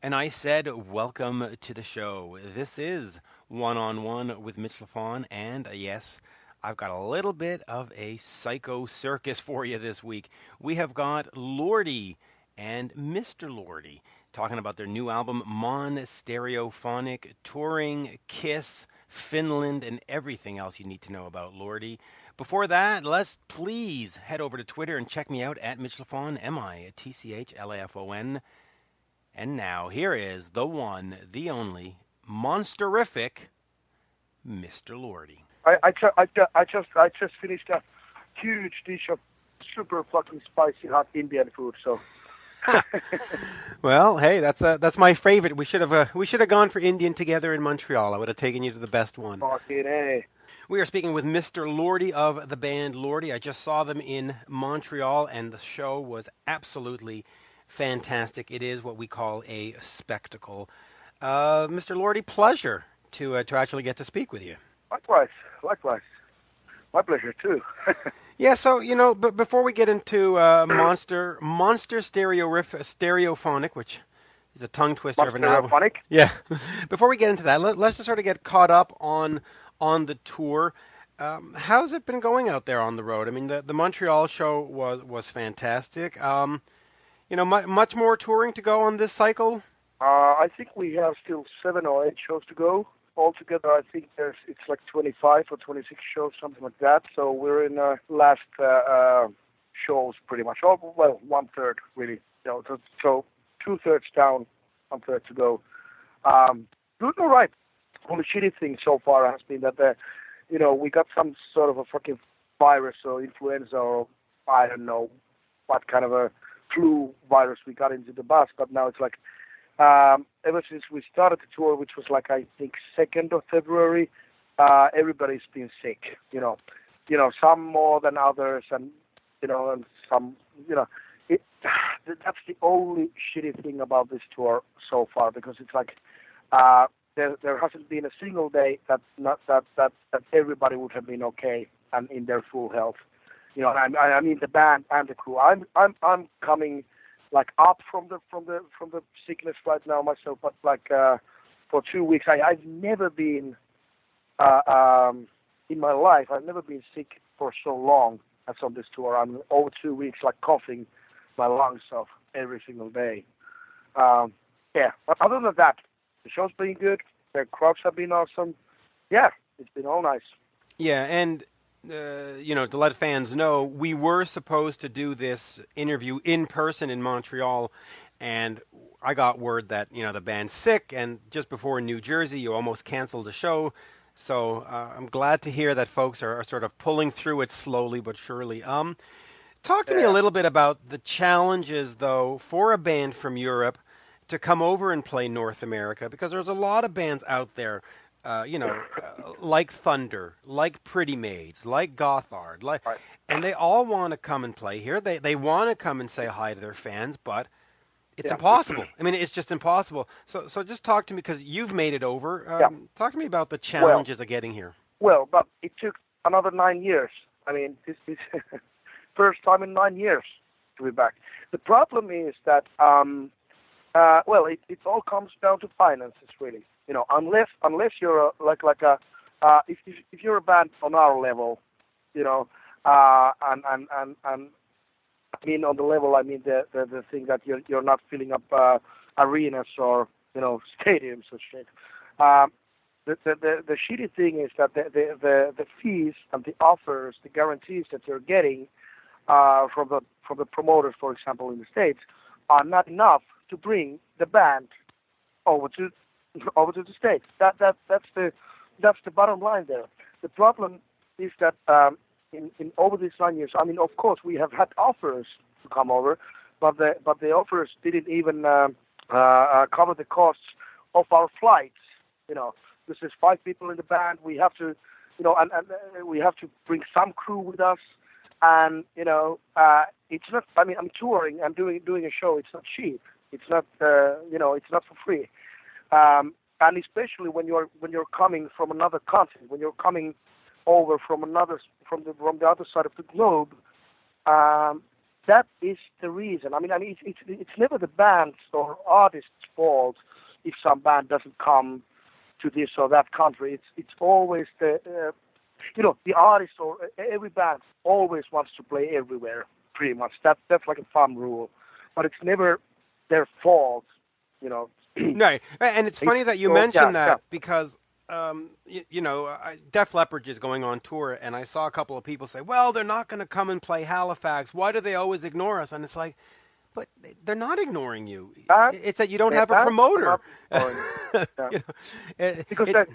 And I said, welcome to the show. This is One-on-One with Mitch Lafon, and yes, I've got a little bit of a psycho circus for you this week. We have got Lordi and Mr. Lordi talking about their new album, Monstereophonic, touring, Kiss, Finland, and everything else you need to know about Lordi. Before that, let's please head over to Twitter and check me out at Mitch Lafon, MITCHLAFON. And now, here is the one, the only, monsterific Mr. Lordi. I just finished a huge dish of super fucking spicy hot Indian food. So. Well, hey, that's my favorite. We should have gone for Indian together in Montreal. I would have taken you to the best one. Fucking A. We are speaking with Mr. Lordi of the band Lordi. I just saw them in Montreal, and the show was absolutely fantastic. It is what we call a spectacle. Mr. Lordi, pleasure to actually get to speak with you. Likewise. My pleasure too. Yeah, so but before we get into Monster Stereophonic, which is a tongue twister of an album. Monstereophonic? Yeah. Before we get into that, let's just sort of get caught up on the tour. How's it been going out there on the road? I mean, the Montreal show was fantastic. Much more touring to go on this cycle? I think we have still 7 or 8 shows to go. Altogether, I think it's like 25 or 26 shows, something like that. So we're in last shows pretty much. Oh, well, 1/3 really. So 2/3 down, 1/3 to go. Doing all right. Only shitty thing so far has been that we got some sort of a fucking virus or influenza or I don't know what kind of a flu virus we got into the bus, but now it's like ever since we started the tour, which was like I think 2nd of February, everybody's been sick. Some more than others, and and some that's the only shitty thing about this tour so far, because it's like there hasn't been a single day that everybody would have been okay and in their full health. I mean the band and the crew. I'm coming like up from the sickness right now myself, but like for 2 weeks I've never been in my life. I've never been sick for so long as on this tour. I'm over 2 weeks like coughing my lungs off every single day. But other than that, the show's been good. The crowds have been awesome. Yeah, it's been all nice. Yeah, and to let fans know, we were supposed to do this interview in person in Montreal, and I got word that the band's sick, and just before New Jersey, you almost canceled the show. So I'm glad to hear that folks are sort of pulling through it slowly but surely. Talk to me a little bit about the challenges, though, for a band from Europe to come over and play North America, because there's a lot of bands out there, like Thunder, like Pretty Maids, like Gothard, Right. and they all want to come and play here. They want to come and say hi to their fans, but it's impossible. I mean, it's just impossible. So just talk to me, because you've made it over. Talk to me about the challenges of getting here. Well, but it took another 9 years. I mean, this is first time in 9 years to be back. The problem is that, it all comes down to finances, really. Unless you're if you're a band on our level, and I mean on the level, I mean the thing that you're not filling up arenas or stadiums or shit. The shitty thing is that the fees and the offers, the guarantees that you're getting from the promoters, for example, in the States, are not enough to bring the band over to the States. That's the bottom line there. The problem is that in over these 9 years, I mean, of course, we have had offers to come over, but the offers didn't even cover the costs of our flights. This is 5 people in the band. We have to, and we have to bring some crew with us. And it's not. I mean, I'm touring. I'm doing a show. It's not cheap. It's not. It's not for free. And especially when you're coming from another continent, when you're coming over from the other side of the globe, that is the reason. I mean, it's never the band's or artist's fault if some band doesn't come to this or that country. It's always the the artist or every band always wants to play everywhere. Pretty much. That's like a thumb rule, but it's never their fault. Right, and it's funny that you mentioned that because. Def Leppard is going on tour, and I saw a couple of people say, well, they're not going to come and play Halifax. Why do they always ignore us? And it's like, but they're not ignoring you. It's that you don't have a promoter. Because this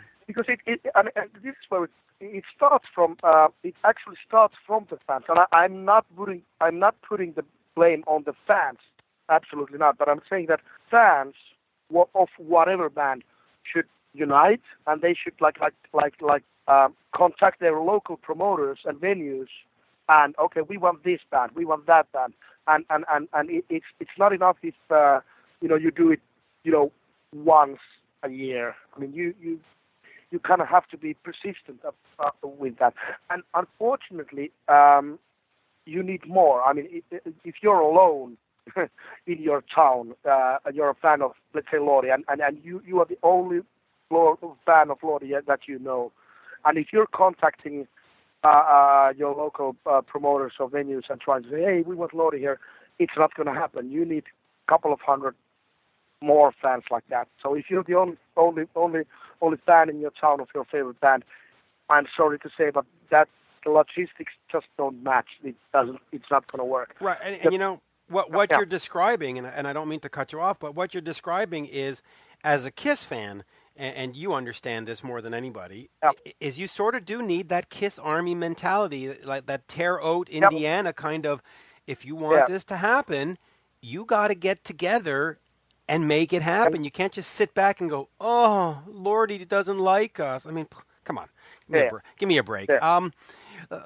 is where it starts from. It actually starts from the fans, and I'm not putting the blame on the fans. Absolutely not. But I'm saying that fans of whatever band should unite, and they should contact their local promoters and venues, and okay, we want this band, we want that band, and it's not enough if you do it once a year. I mean, you kind of have to be persistent with that, and unfortunately, you need more. I mean, if you're alone in your town, you're a fan of, let's say, Lordi, and you are the only fan of Lordi that you know, and if you're contacting your local promoters or venues and trying to say, hey, we want Lordi here, it's not going to happen. You need a couple of hundred more fans like that. So if you're the only fan in your town of your favorite band, I'm sorry to say, but that the logistics just don't match. It's not going to work. Right, and what you're describing, and I don't mean to cut you off, but what you're describing is, as a Kiss fan, and you understand this more than anybody, is you sort of do need that Kiss Army mentality, like that Terre Haute, Indiana kind of, if you want this to happen, you got to get together and make it happen. You can't just sit back and go, oh, Lordi doesn't like us. I mean, come on, give me a break. Yeah.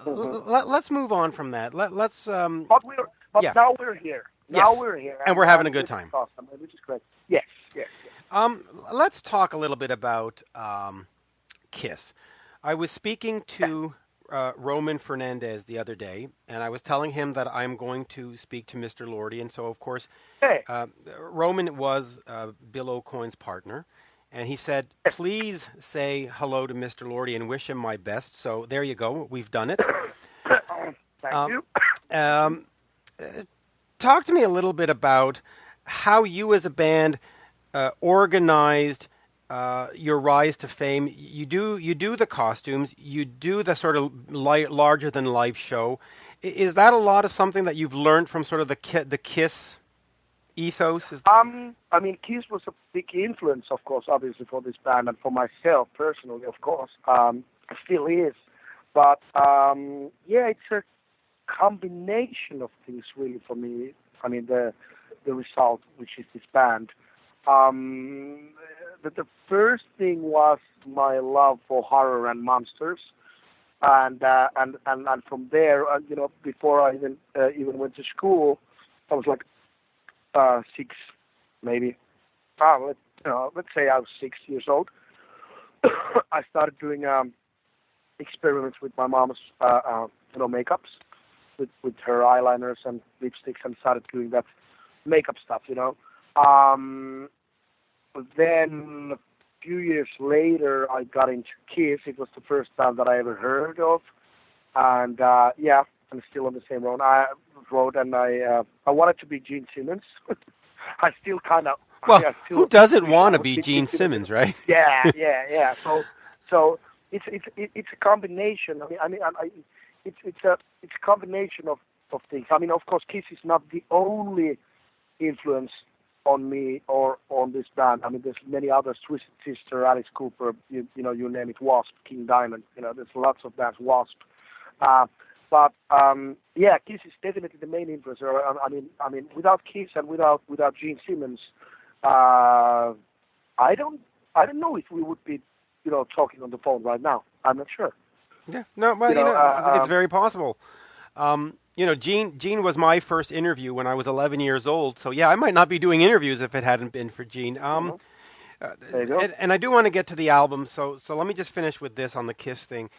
Let's move on from that. Let's. But now we're here. Now we're here. And we're having a good time. Awesome, which is great. Yes. Let's talk a little bit about Kiss. I was speaking to Roman Fernandez the other day, and I was telling him that I'm going to speak to Mr. Lordi. And so, of course, Roman was Bill Aucoin's partner. And he said, please say hello to Mr. Lordi and wish him my best. So there you go. We've done it. Thank you. Talk to me a little bit about how you as a band organized your rise to fame. You do the costumes. You do the sort of larger than life show. Is that a lot of something that you've learned from sort of the Kiss ethos? I mean, Kiss was a big influence, of course, obviously for this band and for myself personally, of course. Still is, but it's a combination of things really for me. I mean, the result, which is this band. The first thing was my love for horror and monsters, and from there, before I even went to school, I was like 6, maybe. Let's say I was 6 years old. I started doing experiments with my mom's makeups, with her eyeliners and lipsticks, and started doing that makeup stuff. Then a few years later, I got into Kiss. It was the first band that I ever heard of, and I'm still on the same road. I wanted to be Gene Simmons. I still kind of. Well, who doesn't want to be Gene Simmons, right? Yeah. So it's a combination. It's a combination of things. I mean, of course, Kiss is not the only influence on me or on this band. I mean, there's many others: Twisted Sister, Alice Cooper, you name it, Wasp, King Diamond. There's lots of bands, Wasp. But Kiss is definitely the main influencer. I mean, without Kiss and without Gene Simmons, I don't know if we would be, talking on the phone right now. I'm not sure. Yeah, no, well, it's very possible. Gene was my first interview when I was 11 years old. So yeah, I might not be doing interviews if it hadn't been for Gene. There you go. And I do want to get to the album. So let me just finish with this on the Kiss thing.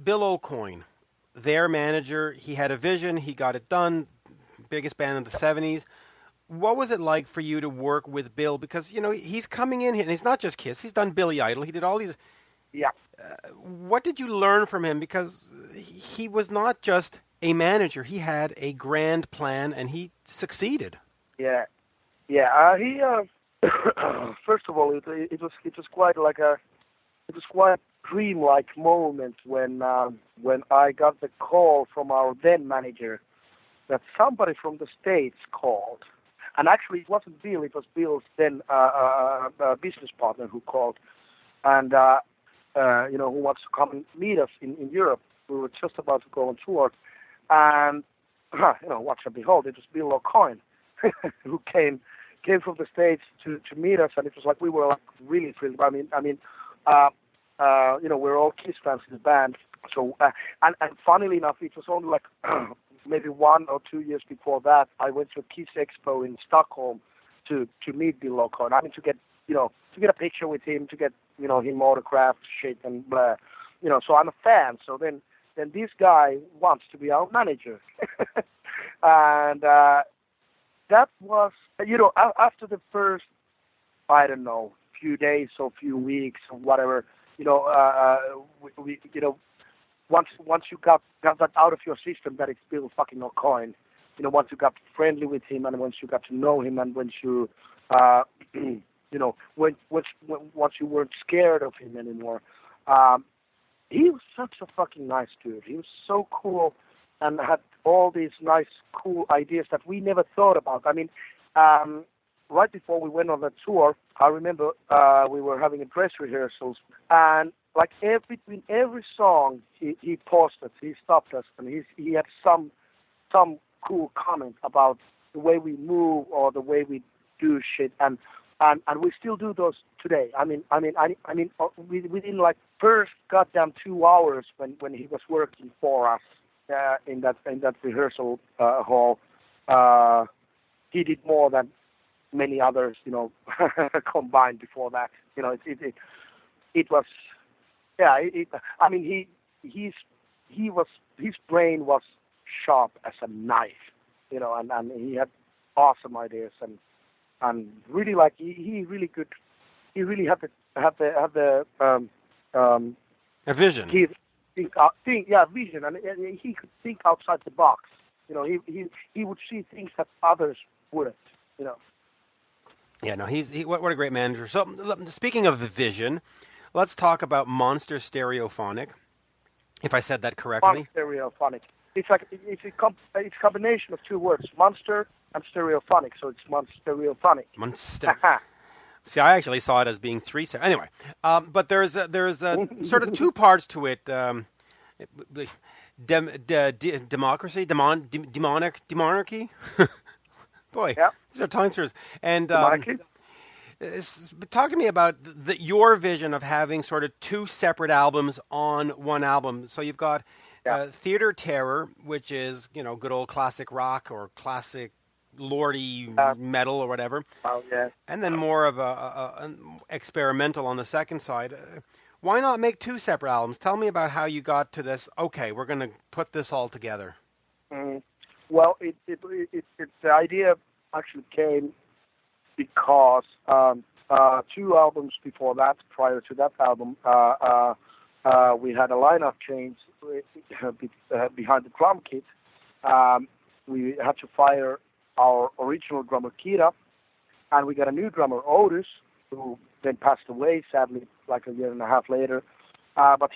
Bill Aucoin, their manager, he had a vision. He got it done. biggest band of the 70s. What was it like for you to work with Bill? Because, he's coming in here, and he's not just Kiss. He's done Billy Idol. He did all these. Yeah. What did you learn from him? Because he was not just a manager. He had a grand plan, and he succeeded. Yeah. He first of all, it was quite dreamlike moment when I got the call from our then manager that somebody from the States called. And actually, it wasn't Bill. It was Bill's then business partner who called, and who wants to come and meet us in Europe. We were just about to go on tour, and watch and behold, it was Bill Aucoin who came from the States to meet us, and it was like we were like really thrilled. We're all Kiss fans in the band. So, and funnily enough, it was only like maybe 1 or 2 years before that, I went to a Kiss Expo in Stockholm to meet Bill Aucoin. To get a picture with him, to get him autographed, shit, and blah. So I'm a fan. So then this guy wants to be our manager, and that was after the first, I don't know, few days or few weeks or whatever. Once you got that out of your system that it's Bill fucking Aucoin, once you got friendly with him and once you got to know him and once you, once you weren't scared of him anymore, he was such a fucking nice dude. He was so cool and had all these nice, cool ideas that we never thought about. Right before we went on the tour, I remember we were having a dress rehearsals, and like between every song, he paused us, he stopped us, and he had some cool comment about the way we move or the way we do shit, and we still do those today. Within like first goddamn 2 hours when he was working for us in that rehearsal hall, he did more than many others, combined before that. It was, yeah. His brain was sharp as a knife, and he had awesome ideas and really like he really could. He really had the a vision. Vision, and he could think outside the box. He would see things that others wouldn't. Yeah, no, what a great manager. So, speaking of the vision, let's talk about Monstereophonic. If I said that correctly. Monstereophonic. It's a combination of two words, monster and stereophonic. So it's Monstereophonic. See, I actually saw it as being three. Anyway, but there's sort of two parts to it. Democracy, demonarchy. Boy, yep. These are tongue twisters. And talk to me about your vision of having sort of two separate albums on one album. So you've got Theater Terror, which is good old classic rock or classic Lordi metal or whatever. Oh yeah. And then more of a experimental on the second side. Why not make two separate albums? Tell me about how you got to this. Okay, we're going to put this all together. Well, the idea actually came because 2 albums before that, prior to that album, we had a lineup change behind the drum kit. We had to fire our original drummer Kira, and we got a new drummer Otis, who then passed away sadly like a year and a half later. But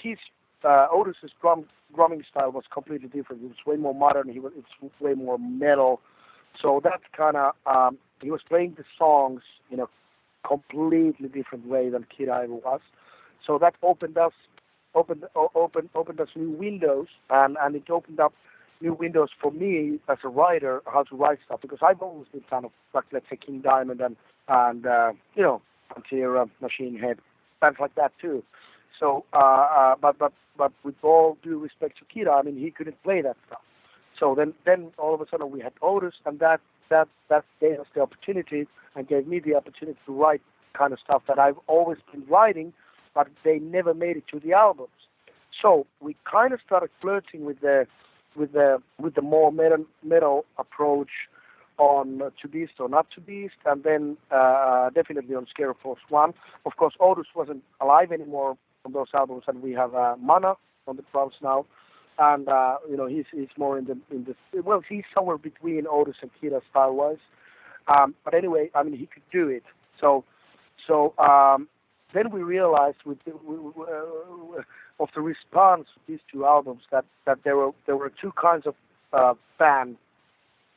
Otis's drumming style was completely different. It was way more modern. It's way more metal. So that kind of he was playing the songs in a completely different way than Kira ever was. So that opened us new windows, and it opened up new windows for me as a writer, how to write stuff, because I've always been kind of like, let's say, King Diamond and Pantera, Machine Head, bands like that too. So, but with all due respect to Kira, he couldn't play that stuff. So then all of a sudden we had Otis, and that gave us the opportunity and gave me the opportunity to write kind of stuff that I've always been writing, but they never made it to the albums. So we kind of started flirting with the with the more metal approach on To Beast or Not to Beast, and then definitely on Scare Force 1. Of course, Otis wasn't alive anymore on those albums, and we have Mana on the drums now. And he's more in the well, he's somewhere between Otis and Kida style-wise. But anyway, I mean, he could do it. So then we realized of the response to these two albums that there were two kinds of fan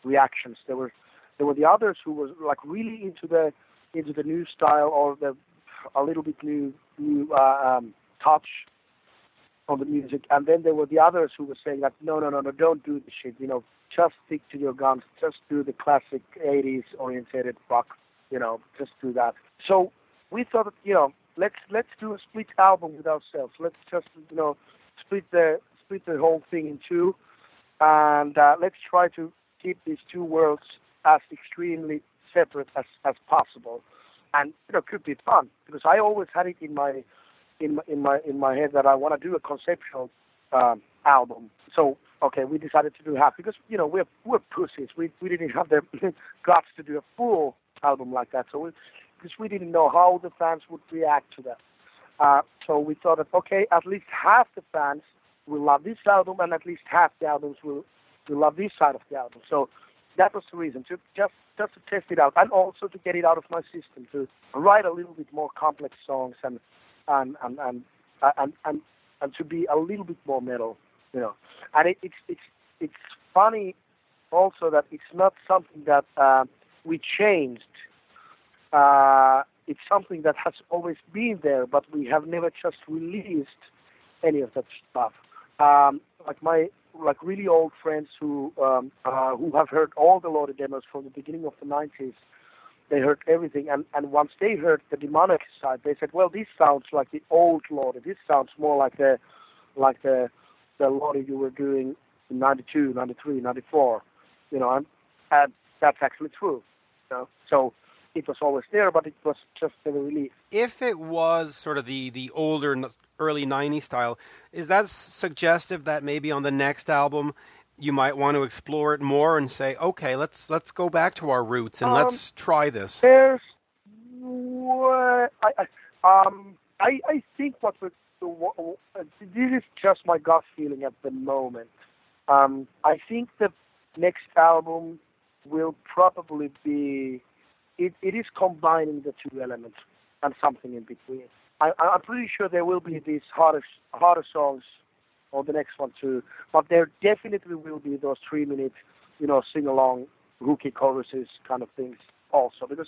reactions. There were the others who were like really into the new style or a little bit new touch on the music, and then there were the others who were saying that no, don't do this shit. Just stick to your guns. Just do the classic 80s oriented rock. Just do that. So we thought that let's do a split album with ourselves. Let's just split the whole thing in two, and let's try to keep these two worlds as extremely separate as possible. And could be fun because I always had it in my head that I want to do a conceptual album. So okay, we decided to do half because we're pussies. We didn't have the guts to do a full album like that. So because we didn't know how the fans would react to that. So we thought that okay, at least half the fans will love this album, and at least half the albums will love this side of the album. So that was the reason to just to test it out, and also to get it out of my system, to write a little bit more complex songs and to be a little bit more metal, And it's funny also that it's not something that we changed. It's something that has always been there, but we have never just released any of that stuff. Like really old friends who have heard all the Lordi demos from the beginning of the 90s. They heard everything, and once they heard the demonic side, they said, "Well, this sounds like the old Lordi. This sounds more like the Lordi you were doing in '92, '93, '94." And that's actually true. So it was always there, but it was just never released. If it was sort of the older early '90s style, is that suggestive that maybe on the next album you might want to explore it more and say, okay, let's go back to our roots and let's try this? I think this is just my gut feeling at the moment. I think the next album will probably be, it is combining the two elements and something in between. I'm pretty sure there will be these harder songs on the next one too, but there definitely will be those 3-minute, sing-along, rookie choruses kind of things also, because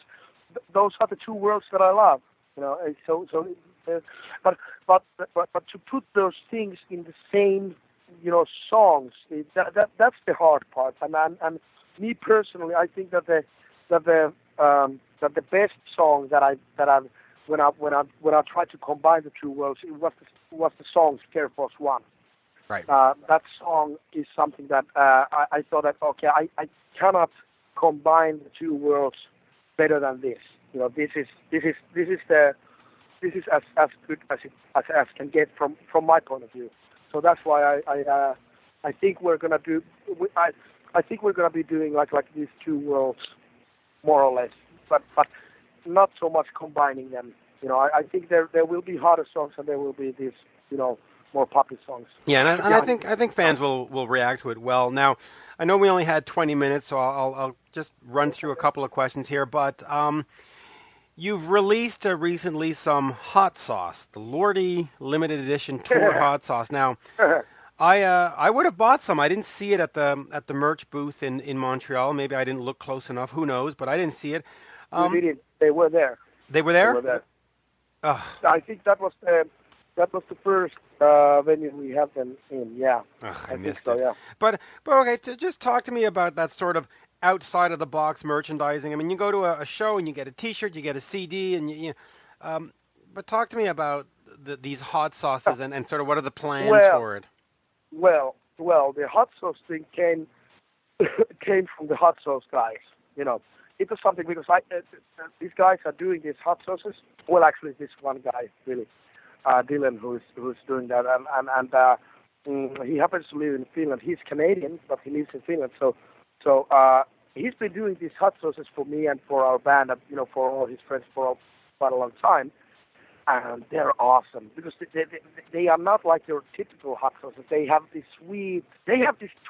those are the two worlds that I love, but to put those things in the same, songs, that's the hard part, and me personally, I think that the best song that I've when I tried to combine the two worlds, it was the song Scare Force 1. Right. That song is something that I thought that okay, I cannot combine the two worlds better than this. This is as good as can get from my point of view. So that's why I think we're gonna do. I think we're gonna be doing like these two worlds more or less, but not so much combining them. I think there will be harder songs and there will be these more poppy songs. Yeah, and I think fans will react to it well. Now, I know we only had 20 minutes, so I'll just run through a couple of questions here. But you've released recently some hot sauce, the Lordi limited edition tour hot sauce. Now, I would have bought some. I didn't see it at the merch booth in Montreal. Maybe I didn't look close enough. Who knows? But I didn't see it. You didn't. They were there. They were there? They were there. I think that was the first venue we had them in. Yeah, I missed so, it. Yeah. But okay, just talk to me about that sort of outside of the box merchandising. I mean, you go to a show and you get a T-shirt, you get a CD, and but talk to me about these hot sauces and sort of what are the plans for it. Well, the hot sauce thing came from the hot sauce guys. It was something because these guys are doing these hot sauces. Well, actually, this one guy really, Dylan, who's doing that, and he happens to live in Finland. He's Canadian, but he lives in Finland. So he's been doing these hot sauces for me and for our band, for all his friends for quite a long time. And they're awesome because they are not like your typical hot sauces. They have this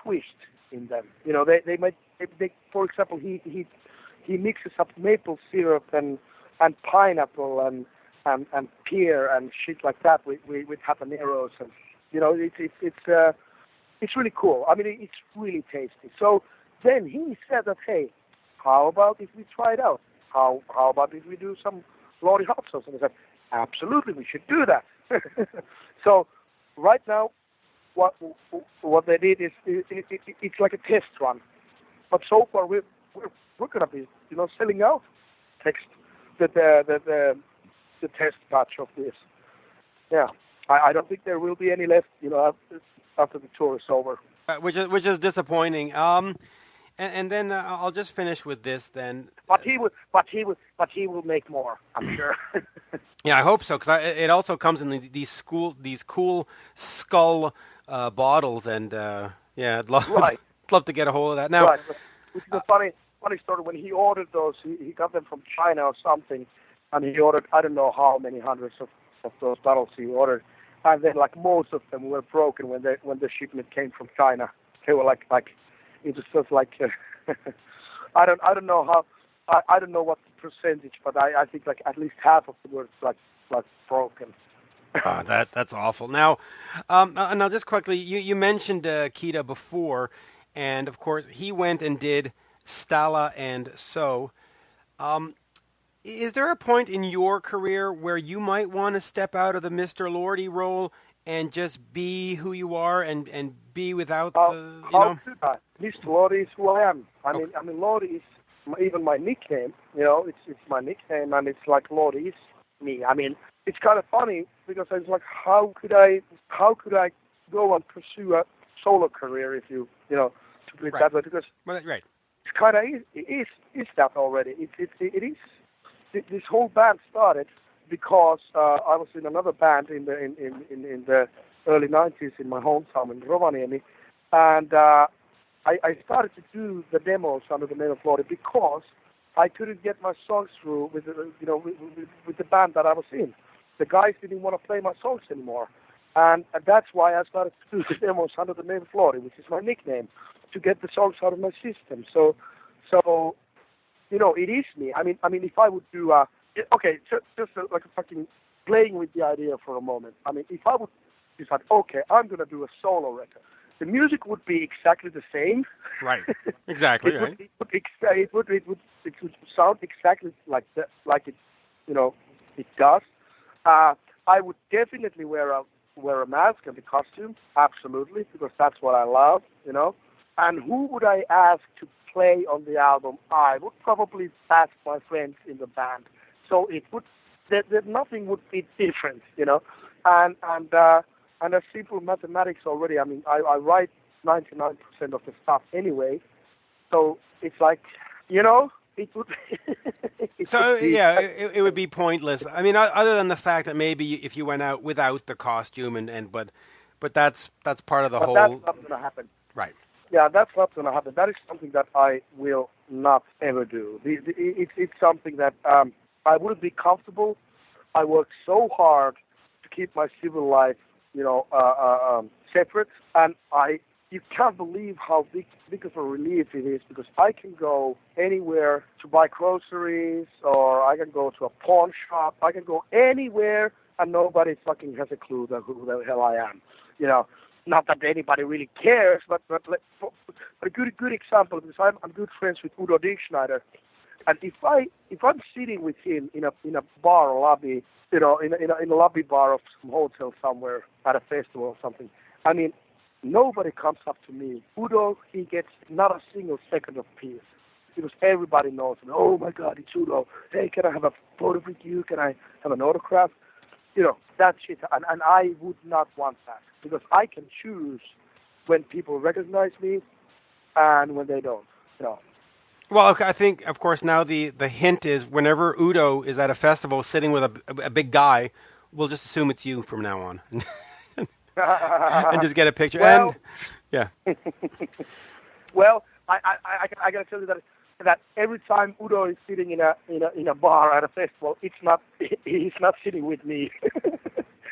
twist in them. For example, he mixes up maple syrup and pineapple and pear and shit like that with habaneros, and it's really cool. I mean, it's really tasty. So then he said that, hey, how about if we try it out? How about if we do some Lordi hot sauce? And I said, absolutely, we should do that. So right now, what they did is it's like a test run. But so far we're gonna be selling out the test batch of this. Yeah, I don't think there will be any left. After the tour is over. Which is disappointing. And then I'll just finish with this then. But he will make more, I'm sure. Yeah, I hope so, because it also comes in these cool skull bottles, and I'd love to get a hold of that. Now, right. Which is a funny story. When he ordered those, he got them from China or something, and he ordered I don't know how many hundreds of those bottles he ordered, and then like most of them were broken when the shipment came from China. They were like it was just like I don't know how. I don't know what the percentage, but I think like at least half of them were like broken. That's awful. Now just quickly, you mentioned Kita before, and of course he went and did Stalla and So. Is there a point in your career where you might want to step out of the Mr. Lordi role and just be who you are and be without the How could I? Mr. Lordi is who I am. I mean Lordi is even my nickname. It's my nickname, and it's like Lordi is me. I mean, it's kind of funny because it's like how could I go and pursue a solo career if to put it that way, because right. It's kind of is that already. It is. This whole band started because I was in another band in the early 90s in my hometown in Rovaniemi, and I started to do the demos under the name of Lordi because I couldn't get my songs through with the band that I was in. The guys didn't want to play my songs anymore, and that's why I started to do the demos under the name of Lordi, which is my nickname, to get the songs out of my system. So it is me. I mean, if I would do just like a fucking playing with the idea for a moment. I mean, if I would decide, okay, I'm gonna do a solo record, the music would be exactly the same. Right. Exactly. It would sound exactly like it does. I would definitely wear a mask and a costume, absolutely, because that's what I love, And who would I ask to play on the album? I would probably ask my friends in the band. So it would that nothing would be different, And a simple mathematics already. I mean, I write 99% of the stuff anyway, so it's like, it would. It would be pointless. I mean, other than the fact that maybe if you went out without the costume but that's part of the whole. That's not going to happen. Right. Yeah, that's not going to happen. That is something that I will not ever do. It's something that I wouldn't be comfortable. I work so hard to keep my civil life, separate, and you can't believe how big of a relief it is, because I can go anywhere to buy groceries, or I can go to a pawn shop. I can go anywhere, and nobody fucking has a clue who the hell I am. Not that anybody really cares, but a good example, because I'm good friends with Udo Dickschneider, and if I'm sitting with him in a bar or lobby, in a lobby bar of some hotel somewhere at a festival or something, I mean, nobody comes up to me. Udo, he gets not a single second of peace, because everybody knows him. Oh my God, it's Udo. Hey, can I have a photo with you? Can I have an autograph? That shit, and I would not want that, because I can choose when people recognize me and when they don't. Well, okay, I think, of course, now the hint is whenever Udo is at a festival sitting with a big guy, we'll just assume it's you from now on. and just get a picture. Well, And yeah, well, I gotta tell you that every time Udo is sitting in a bar at a festival, he's not sitting with me.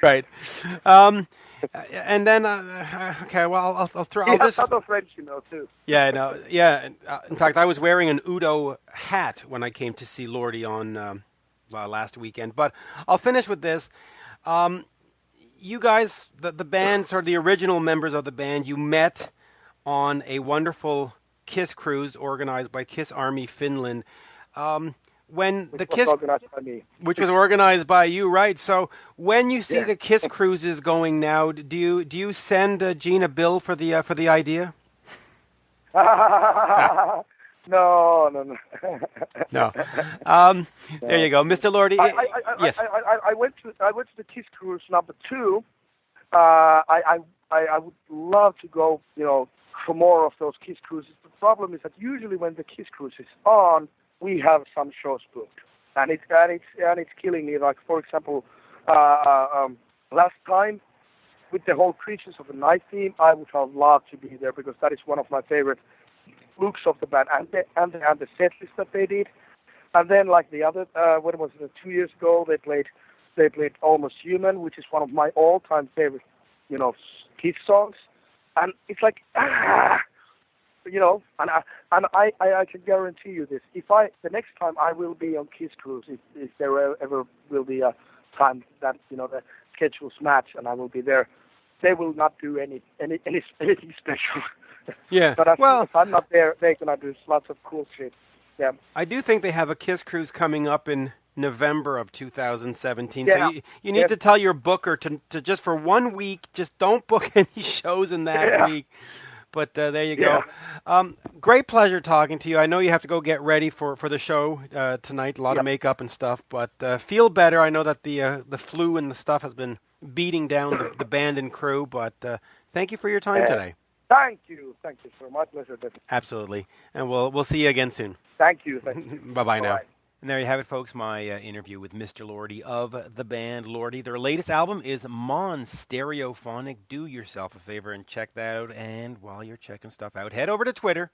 right. And then okay, well, I'll throw. He I'll has just other friends, too. yeah, no, yeah. In fact, I was wearing an Udo hat when I came to see Lordi on last weekend. But I'll finish with this. You guys, the band, sort of the original members of the band, you met on a wonderful Kiss cruise organized by Kiss Army Finland. When Which the was Kiss, organized by me. which was organized by you, right? So when you see Yeah. the Kiss cruises going now, do you send Gene a bill for the idea? No. No. There you go, Mr. Lordi. Yes. I went to the Kiss Cruise #2. I would love to go, for more of those Kiss Cruises. The problem is that usually when the Kiss Cruise is on, we have some shows booked, and it's killing me. Like, for example, last time with the whole Creatures of the Night theme, I would have loved to be there because that is one of my favorite looks of the band and the set list that they did. And then, like the other, what was it, 2 years ago, they played Almost Human, which is one of my all-time favorite, Kiss songs. And it's like, and I can guarantee you this: the next time I will be on Kiss Cruise, if there ever will be a time that the schedules match and I will be there, they will not do anything special. Yeah. But as Well, soon as I'm not there, they're gonna do lots of cool shit. Yeah. I do think they have a Kiss cruise coming up in November of 2017. Yeah. So you need to tell your booker to just for 1 week, just don't book any shows in that week. But there you go. Great pleasure talking to you. I know you have to go get ready for the show tonight. A lot of makeup and stuff, but feel better. I know that the flu and the stuff has been beating down the band and crew. But thank you for your time today. Thank you, sir. My pleasure. Absolutely, and we'll see you again soon. Thank you. Bye now. And there you have it, folks, my interview with Mr. Lordi of the band Lordi. Their latest album is Monstereophonic. Do yourself a favor and check that out. And while you're checking stuff out, head over to Twitter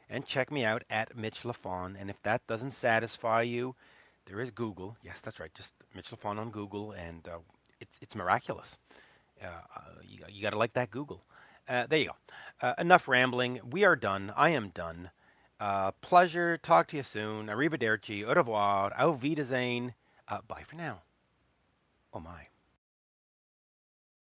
and check me out at Mitch Lafon. And if that doesn't satisfy you, there is Google. Yes, that's right. Just Mitch Lafon on Google, and it's miraculous. You got to like that Google. There you go. Enough rambling. We are done. I am done. Pleasure. Talk to you soon. Arrivederci. Au revoir. Auf Wiedersehen. Bye for now. Oh my.